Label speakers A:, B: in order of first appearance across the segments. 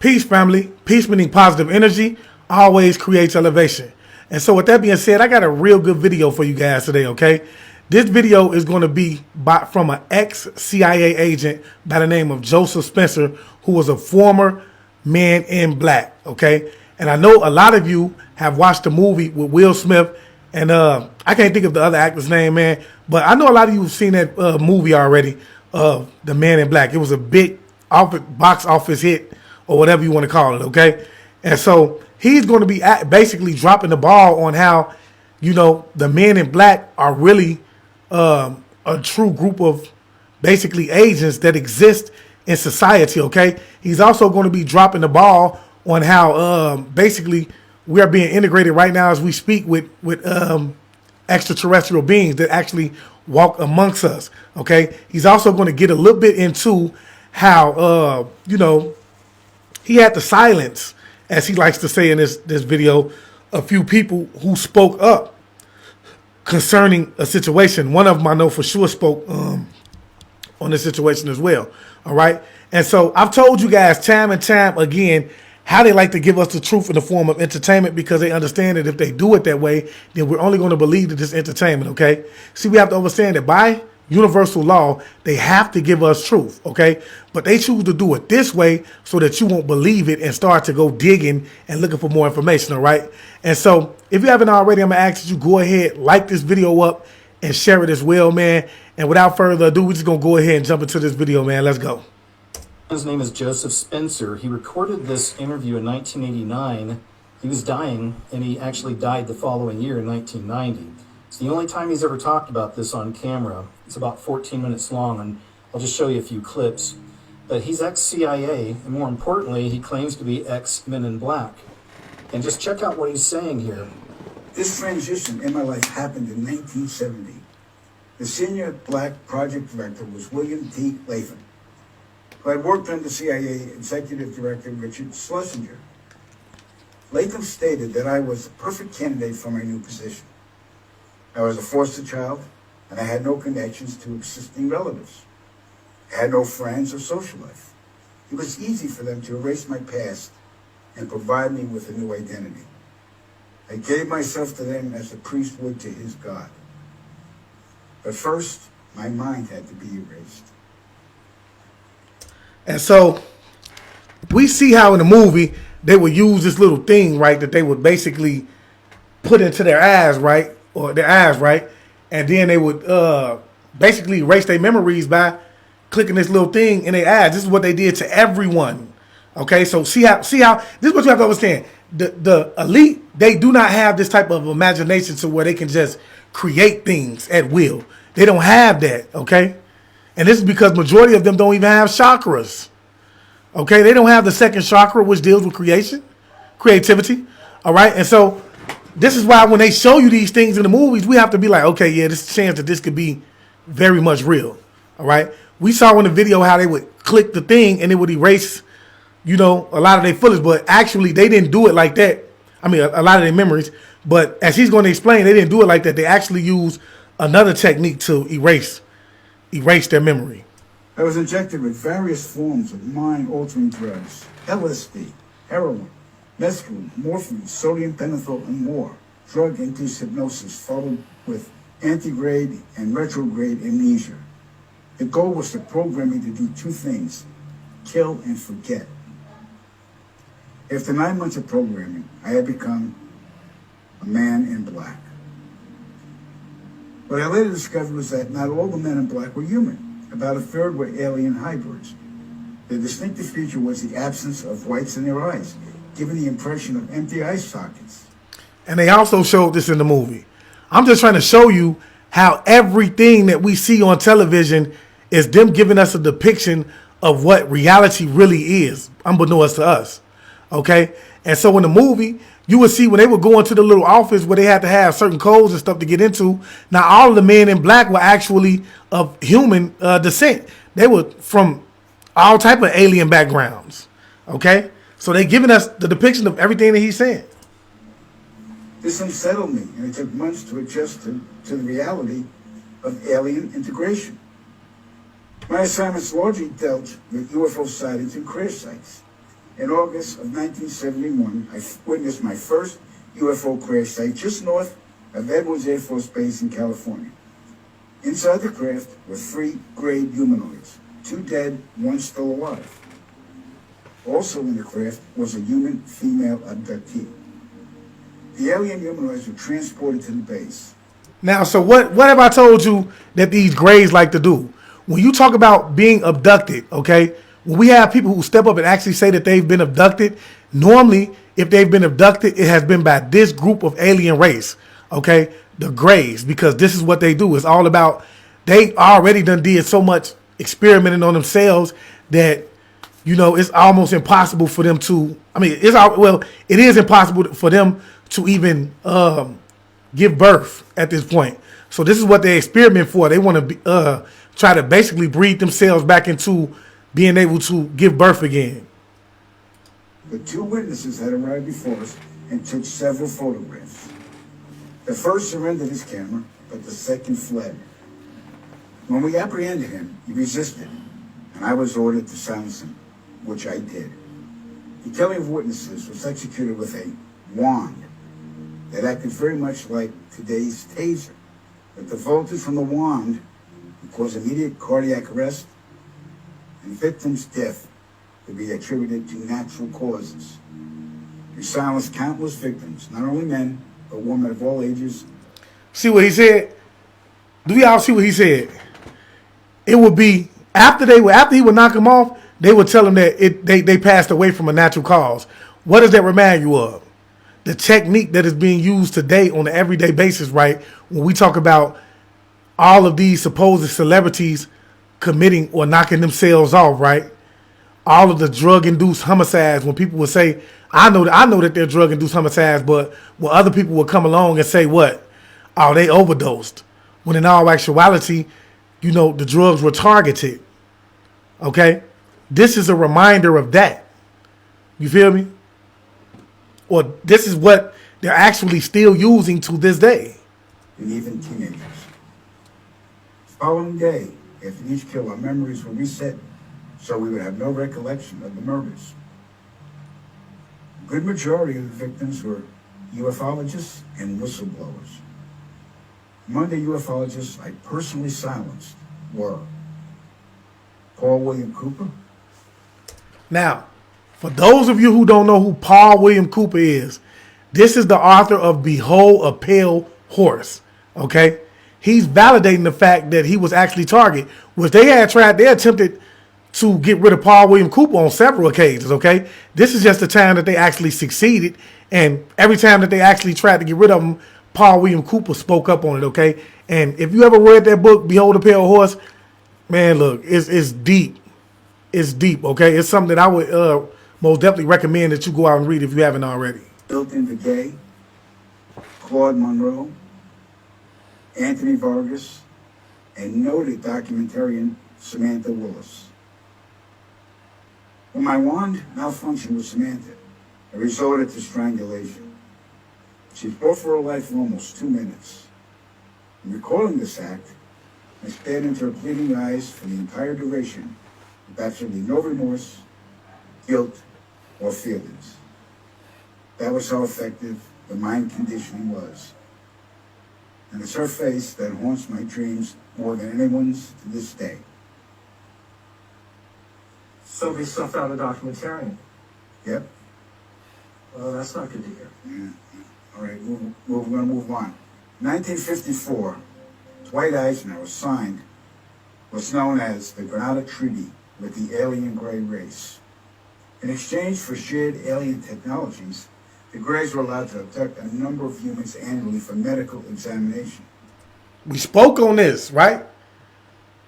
A: Peace, family. Peace meaning positive energy always creates elevation. And so with that being said, I got a real good video for you guys today, okay? This video is going to be from an ex-CIA agent by the name of Joseph Spencer, who was a former Man in Black, okay? And I know a lot of you have watched the movie with Will Smith, and I can't think of the other actor's name, man, but I know a lot of you have seen that movie already, The Man in Black. It was a big box office hit, or whatever you want to call it, okay? And so he's going to be basically dropping the ball on how, you know, the Men in Black are really a true group of basically agents that exist in society, okay? He's also going to be dropping the ball on how basically we are being integrated right now as we speak with extraterrestrial beings that actually walk amongst us, okay? He's also going to get a little bit into how, you know, he had to silence, as he likes to say in this video, a few people who spoke up concerning a situation. One of them I know for sure spoke on this situation as well, all right? And so I've told you guys time and time again how they like to give us the truth in the form of entertainment, because they understand that if they do it that way, then we're only going to believe that it's entertainment, okay? See, we have to understand that by universal law, they have to give us truth, okay? But they choose to do it this way so that you won't believe it and start to go digging and looking for more information, all right? And so if you haven't already, I'm going to ask that you go ahead, like this video up, and share it as well, man. And without further ado, we're just going to go ahead and jump into this video, man. Let's go.
B: His name is Joseph Spencer. He recorded this interview in 1989. He was dying, and he actually died the following year in 1990. It's the only time he's ever talked about this on camera. It's about 14 minutes long, and I'll just show you a few clips. But he's ex-CIA, and more importantly, he claims to be ex-Men in Black. And just check out what he's saying here.
C: This transition in my life happened in 1970. The senior black project director was William T. Latham, who had worked under CIA Executive Director Richard Schlesinger. Latham stated that I was the perfect candidate for my new position. I was a foster child, and I had no connections to existing relatives. I had no friends or social life. It was easy for them to erase my past and provide me with a new identity. I gave myself to them as a priest would to his God. But first, my mind had to be erased.
A: And so we see how in the movie they would use this little thing, right, that they would basically put into their eyes, right, or their eyes, right, and then they would basically erase their memories by clicking this little thing in their eyes. This is what they did to everyone. Okay, so see how this is what you have to understand. The elite, they do not have this type of imagination to where they can just create things at will. They don't have that, okay? And this is because majority of them don't even have chakras. Okay, they don't have the second chakra, which deals with creativity. All right, and so this is why when they show you these things in the movies, we have to be like, okay, yeah, there's a chance that this could be very much real. All right, we saw in the video how they would click the thing and it would erase, you know, a lot of their footage, but actually they didn't do it like that. I mean, a lot of their memories, but as he's going to explain, they didn't do it like that. They actually used another technique to erase their memory.
C: I was injected with various forms of mind-altering drugs: LSD, heroin, mescaline, morphine, sodium pentothal, and more. Drug-induced hypnosis followed with antegrade and retrograde amnesia. The goal was to program me to do two things: kill and forget. After 9 months of programming, I had become a man in black. What I later discovered was that not all the men in black were human. About a third were alien hybrids. Their distinctive feature was the absence of whites in their eyes, giving the impression of empty eye sockets.
A: And they also showed this in the movie. I'm just trying to show you how everything that we see on television is them giving us a depiction of what reality really is, unbeknownst to us. Okay? And so in the movie, you would see when they would go into the little office where they had to have certain codes and stuff to get into. Now, all of the men in black were actually of human descent. They were from all type of alien backgrounds. Okay? So they're giving us the depiction of everything that he's saying.
C: This unsettled me, and it took months to adjust to the reality of alien integration. My assignments largely dealt with UFO sightings and crash sites. In August of 1971, I witnessed my first UFO crash site just north of Edwards Air Force Base in California. Inside the craft were 3 grayed humanoids, 2 dead, 1 still alive. Also in the craft was a human female abductee. The alien humanoids were transported to the base.
A: Now, so what have I told you that these grays like to do? When you talk about being abducted, okay, when we have people who step up and actually say that they've been abducted, normally, if they've been abducted, it has been by this group of alien race, okay, the grays, because this is what they do. It's all about, they already done did so much experimenting on themselves that, you know, it's almost impossible for them to, I mean, it is impossible for them to even give birth at this point. So this is what they experiment for. They want to try to basically breed themselves back into being able to give birth again.
C: The 2 witnesses had arrived before us and took several photographs. The first surrendered his camera, but the second fled. When we apprehended him, he resisted, and I was ordered to silence him, which I did. The killing of witnesses was executed with a wand that acted very much like today's taser, but the voltage from the wand would cause immediate cardiac arrest, and victims' death could be attributed to natural causes. We silenced countless victims, not only men, but women of all ages.
A: See what he said? Do y'all see what he said? It would be after he would knock them off, they would tell him that they passed away from a natural cause. What does that remind you of? The technique that is being used today on an everyday basis, right? When we talk about all of these supposed celebrities committing or knocking themselves off, right? All of the drug-induced homicides, when people would say, I know that they're drug-induced homicides, but when other people would come along and say what? Oh, they overdosed. When in all actuality, you know, the drugs were targeted. Okay? This is a reminder of that. You feel me? Or this is what they're actually still using to this day.
C: And even teenagers. The following day, after each kill, our memories were reset, so we would have no recollection of the murders. A good majority of the victims were ufologists and whistleblowers. Among the ufologists I personally silenced were Paul William Cooper.
A: Now, for those of you who don't know who Paul William Cooper is, this is the author of Behold a Pale Horse, okay? He's validating the fact that he was actually targeted, which they attempted to get rid of Paul William Cooper on several occasions, okay? This is just the time that they actually succeeded, and every time that they actually tried to get rid of him, Paul William Cooper spoke up on it, okay? And if you ever read that book, Behold a Pale Horse, man, look, it's deep. It's deep, okay? It's something that I would most definitely recommend that you go out and read if you haven't already.
C: Hilton Vigay, Claude Monroe, Anthony Vargas, and noted documentarian Samantha Willis. When my wand malfunctioned with Samantha, I resorted to strangulation. She fought for her life for almost 2 minutes. In recalling this act, I stared into her pleading eyes for the entire duration with absolutely no remorse, guilt, or feelings. That was how effective the mind conditioning was. And it's her face that haunts my dreams more than anyone's to this day.
B: Somebody stuffed out a documentarian.
C: Yep.
B: Well, that's not good to hear.
C: Yeah. All right, we're going to move on. 1954, Dwight Eisenhower signed what's known as the Granada Treaty with the alien gray race. In exchange for shared alien technologies, the Greys were allowed to abduct a number of humans annually for medical examination.
A: We spoke on this, right?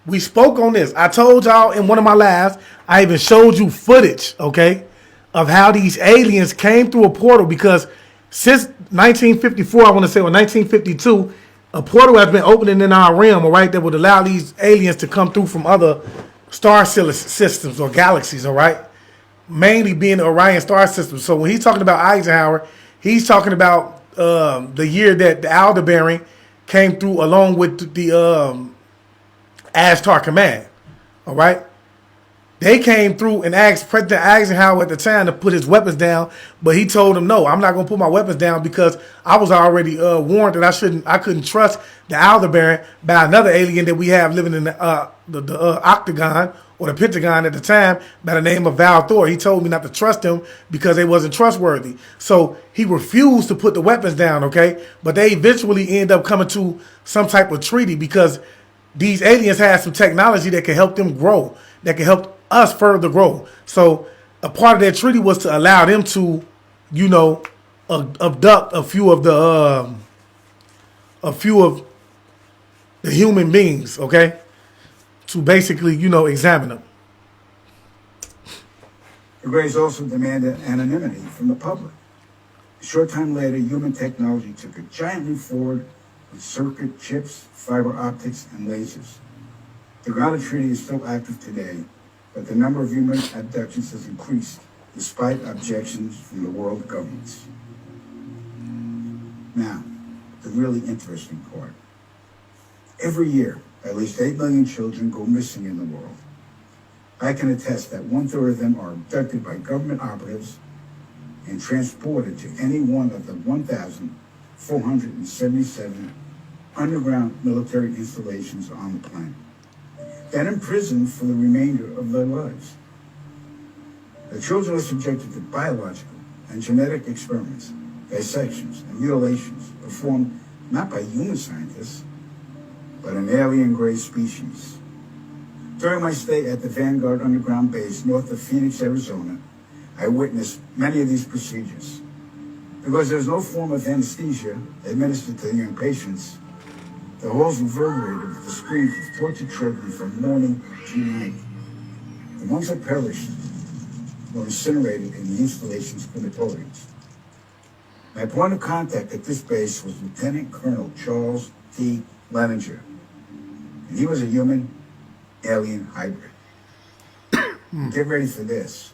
A: We spoke on this. I told y'all in one of my lives, I even showed you footage, okay, of how these aliens came through a portal, because since 1954, I want to say, or 1952, a portal has been opening in our realm, all right, that would allow these aliens to come through from other star systems or galaxies, all right? Mainly being the Orion star system. So when he's talking about Eisenhower, he's talking about the year that the Aldebaran came through along with the Ashtar Command. All right. They came through and asked President Eisenhower at the time to put his weapons down, but he told them, "No, I'm not going to put my weapons down because I was already warned that I couldn't trust the Aldebaran by another alien that we have living in the Octagon or the Pentagon at the time by the name of Val Thor. He told me not to trust him because they wasn't trustworthy. So he refused to put the weapons down, okay? But they eventually end up coming to some type of treaty because these aliens had some technology that can help them grow, that can help us further grow. So a part of that treaty was to allow them to, abduct a few of the human beings, okay, to basically, examine them.
C: The Greys also demanded anonymity from the public. A short time later, human technology took a giant leap forward with circuit chips, fiber optics, and lasers. The Grounded Treaty is still active today, but the number of human abductions has increased despite objections from the world governments. Now, the really interesting part. Every year, at least 8 million children go missing in the world. I can attest that 1/3 of them are abducted by government operatives and transported to any one of the 1,477 underground military installations on the planet, then imprisoned for the remainder of their lives. The children are subjected to biological and genetic experiments, dissections, and mutilations performed not by human scientists, but an alien gray species. During my stay at the Vanguard Underground Base north of Phoenix, Arizona, I witnessed many of these procedures. Because there's no form of anesthesia administered to the young patients, the halls reverberated with the screams of tortured children from morning to night. The ones that perished were incinerated in the installation's crematoriums. My point of contact at this base was Lieutenant Colonel Charles T. Leninger, and he was a human-alien hybrid. Get ready for this.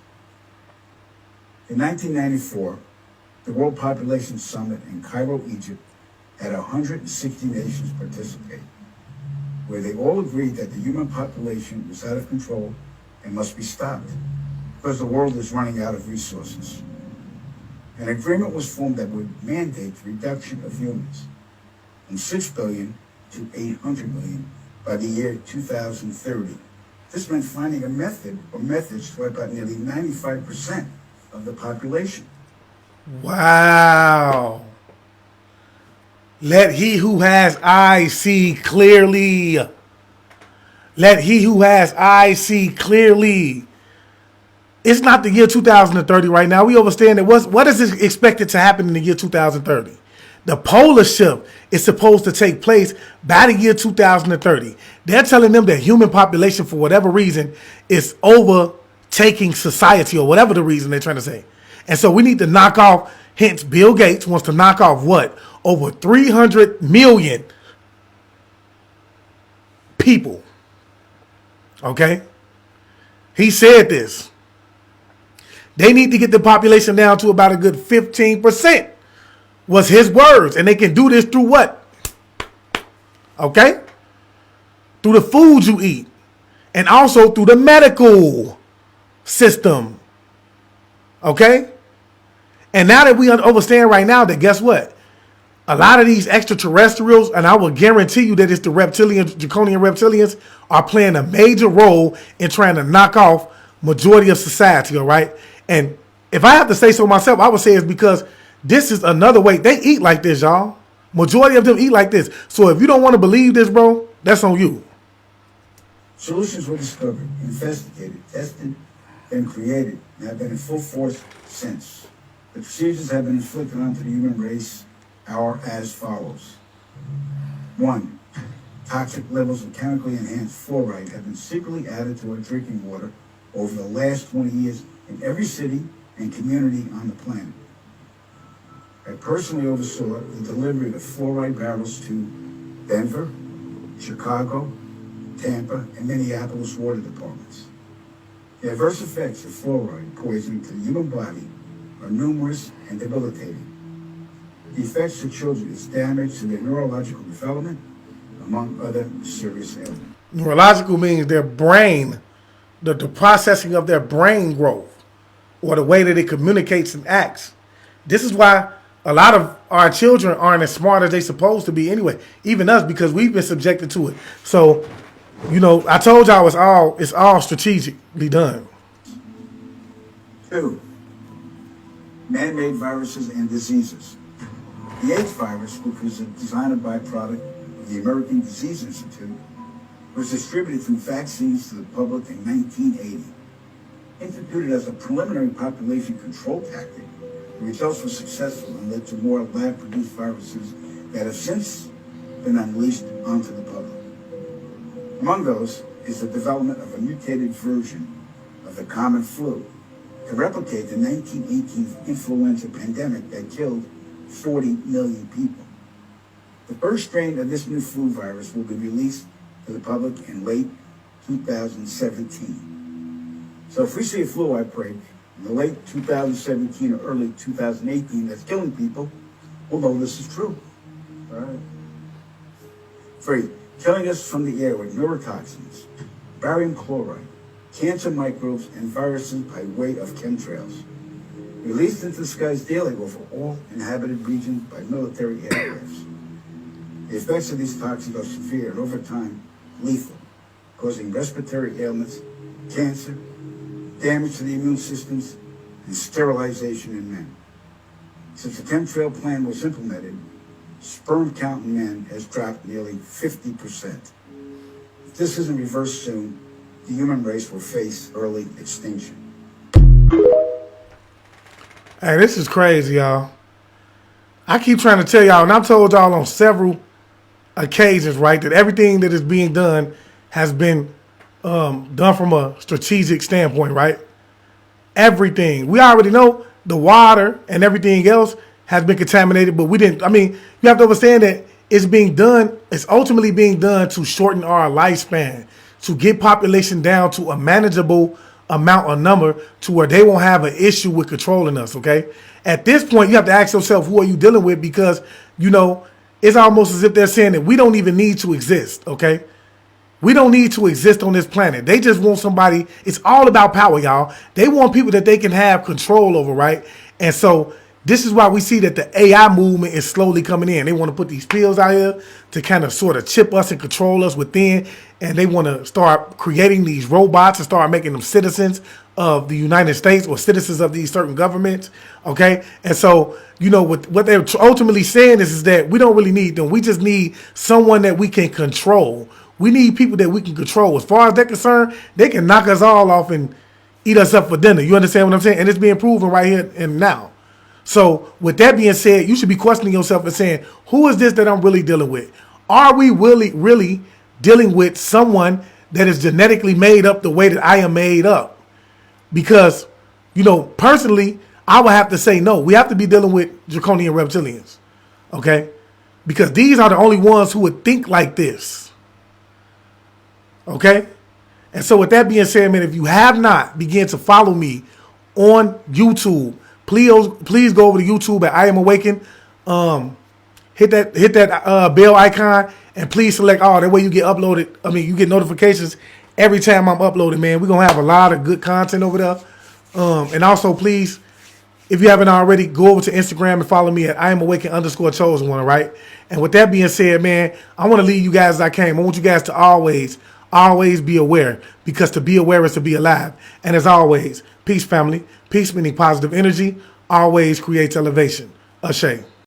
C: In 1994, the World Population Summit in Cairo, Egypt, had 160 nations participate, where they all agreed that the human population was out of control and must be stopped because the world is running out of resources. An agreement was formed that would mandate the reduction of humans from 6 billion to 800 million by the year 2030. This meant finding a method or methods to wipe out nearly 95% of the population.
A: Wow. Let he who has eyes see clearly. Let he who has eyes see clearly. It's not the year 2030 right now. We understand that what is expected to happen in the year 2030? The polar shift is supposed to take place by the year 2030. They're telling them that human population, for whatever reason, is overtaking society, or whatever the reason they're trying to say. And so we need to knock off, hence Bill Gates wants to knock off what? Over 300 million people. Okay? He said this. They need to get the population down to about a good 15%. Was his words. And they can do this through what? Okay? Through the food you eat. And also through the medical system. Okay? And now that we understand right now that, guess what? A lot of these extraterrestrials, and I will guarantee you that it's the reptilians, draconian reptilians, are playing a major role in trying to knock off majority of society, all right? And if I have to say so myself, I would say it's because this is another way. They eat like this, y'all. Majority of them eat like this. So if you don't want to believe this, bro, that's on you.
C: Solutions were discovered, investigated, tested, and created, and have been in full force since. The procedures have been inflicted onto the human race are as follows. 1. Toxic levels of chemically enhanced fluoride have been secretly added to our drinking water over the last 20 years in every city and community on the planet. I personally oversaw the delivery of fluoride barrels to Denver, Chicago, Tampa, and Minneapolis water departments. The adverse effects of fluoride poisoning to the human body are numerous and debilitating. The effects to children is damage to their neurological development, among other serious ailments.
A: Neurological means their brain the processing of their brain growth or the way that it communicates and acts. This is why a lot of our children aren't as smart as they're supposed to be anyway. Even us, because we've been subjected to it. So, I told y'all it's all strategically done.
C: 2. Man-made viruses and diseases. The AIDS virus, which was a designer byproduct of the American Disease Institute, was distributed through vaccines to the public in 1980. Instituted as a preliminary population control tactic, the results were successful and led to more lab-produced viruses that have since been unleashed onto the public. Among those is the development of a mutated version of the common flu to replicate the 1918 influenza pandemic that killed 40 million people. The first strain of this new flu virus will be released to the public in late 2017. So if we see a flu outbreak in the late 2017 or early 2018 that's killing people, we'll know this is true. All right. 3. Killing us from the air with neurotoxins, barium chloride, cancer microbes, and viruses by way of chemtrails. Released into the skies daily over all inhabited regions by military aircrafts. The effects of these toxins are severe and over time lethal, causing respiratory ailments, cancer, damage to the immune systems, and sterilization in men. Since the chemtrail plan was implemented, sperm count in men has dropped nearly 50%. If this isn't reversed soon, the human race will face early extinction.
A: Hey, this is crazy, y'all. I keep trying to tell y'all, and I've told y'all on several occasions, right, that everything that is being done has been done from a strategic standpoint, right? Everything. We already know the water and everything else has been contaminated, but we didn't. I mean, you have to understand that it's ultimately being done to shorten our lifespan, to get population down to a manageable amount or number to where they won't have an issue with controlling us, okay? At this point, you have to ask yourself, who are you dealing with? Because, it's almost as if they're saying that we don't even need to exist, okay? We don't need to exist on this planet. They just want somebody. It's all about power, y'all. They want people that they can have control over, right? And so this is why we see that the AI movement is slowly coming in. They want to put these pills out here to kind of sort of chip us and control us within. And they want to start creating these robots and start making them citizens of the United States or citizens of these certain governments, okay? And so, what they're ultimately saying is that we don't really need them. We just need someone that we can control. We need people that we can control. As far as they're concerned, they can knock us all off and eat us up for dinner. You understand what I'm saying? And it's being proven right here and now. So with that being said, you should be questioning yourself and saying, who is this that I'm really dealing with? Are we really dealing with someone that is genetically made up the way that I am made up? Because, personally, I would have to say no. We have to be dealing with draconian reptilians, okay? Because these are the only ones who would think like this, okay? And so with that being said, man, if you have not begun to follow me on YouTube, please go over to YouTube at I Am Awakend. Hit that bell icon and please select all. That way you get uploaded. You get notifications every time I'm uploading, man. We're going to have a lot of good content over there. And also, please, if you haven't already, go over to Instagram and follow me at I Am Awakend _chosen one, right? And with that being said, man, I want to leave you guys as I came. I want you guys to always be aware, because to be aware is to be alive. And as always, peace, family. Peace meaning positive energy always creates elevation. Ashe.